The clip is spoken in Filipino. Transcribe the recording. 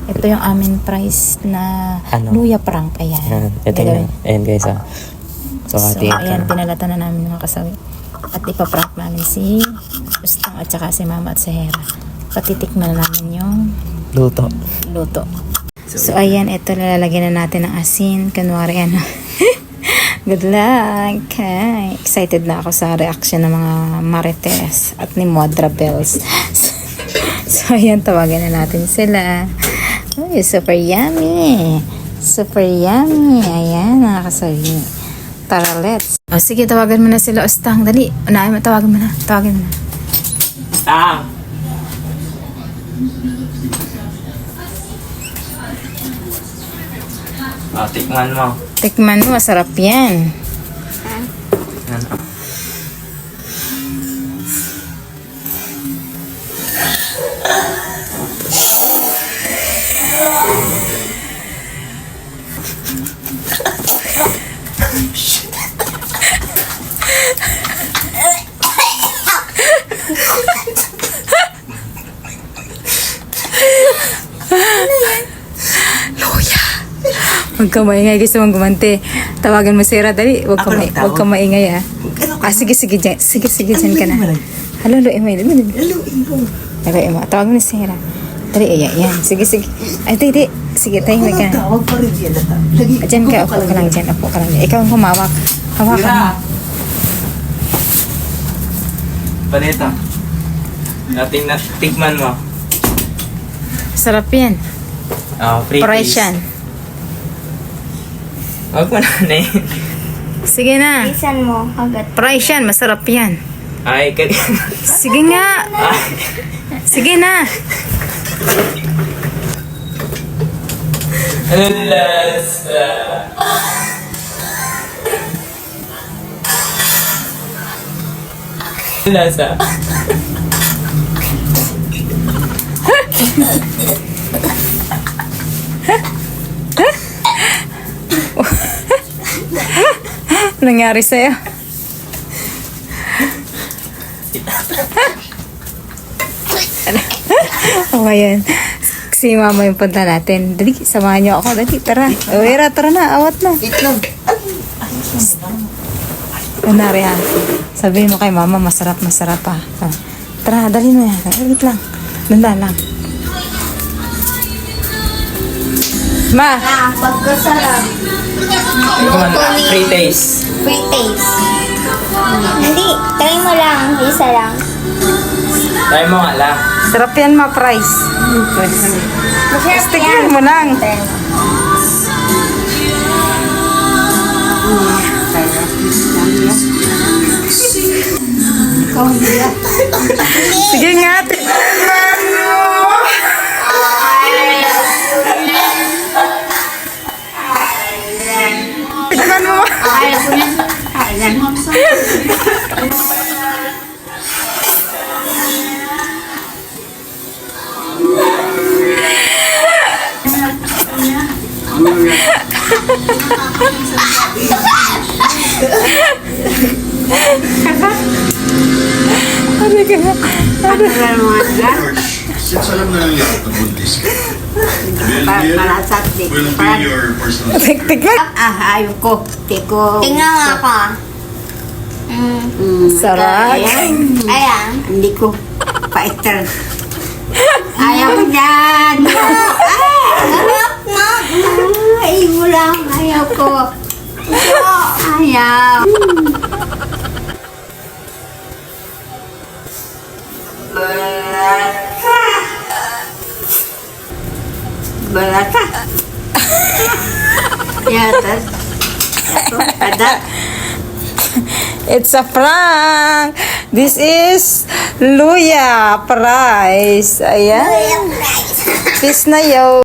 Ito yung amin price na luya prank. Ayan. Ito yung, ayan guys So, ayan, pinalatan na namin mga kasawi. At ipaprank namin si Ustang at saka si Mama at si Hera. Patitikman na namin yung luto. So, ayan, ito lalagyan na natin ng asin. Kunwari, ano. Good luck! Okay. Excited na ako sa reaction ng mga Marites at ni Modra Bells. So, ayan, tawagan na natin sila. Uy, super yummy! Super yummy! Ayan, nakakasabi. Tara, let's. O, sige, tawagan mo na sila, Ustang. Dali, unahin mo, tawagan mo na. Ustang! Tikman mo. Tikman mo, masarap yan. Huwag ka maingay, gusto mong gumante. Tawagan mo si Hera, dali. Huwag ka maingay, sige, dyan ka na. Haluin mo. Haluin mo. Tawagan mo si Hera. Dali, yan. Sige. Ay, di. Sige, tayo ka na. Tawag pa rin yan. Diyan ka, upo ka lang dyan. Ikaw ang humawak. Hawakan mo. Panita. Tikman mo. Sarap yan. Price yan. Huwag mo na Sige na. Isan mo, agad. Price yan, masarap yan. Ay, Sige nga. Sige na. Ano lasa? Lasa? Nangyari sa'yo? O, ayan. Si Mama yung punta natin. Dali, samahan niyo ako. Dali, tara. O, Hera, tara na. Awat na. Itlog. Kunwari, sabihin mo kay Mama, masarap pa. Tara, dali mo yan. Dali lang. Danda lang. Ma! Pagkasarap. Free taste. Free taste. Hindi, try mo lang. Isa lang. Try mo nga lang. Sarap yan, ma, price. Masarap Tignan mo lang. Sige nga, tignan mo. Tignan mo. Since alam na lang lahat ng buntis ka, will be your personal Tignan. Ayaw ko. Tingnan nga ako. Sarap. Ayan. Hindi ko pa-extra. Ayaw ko dyan. Sarap nga. Ay, wala. Ayaw ko. Ayaw. Balata. Yatas. Ada. It's a prank. This is Luya Price. Ayan. Peace na yo.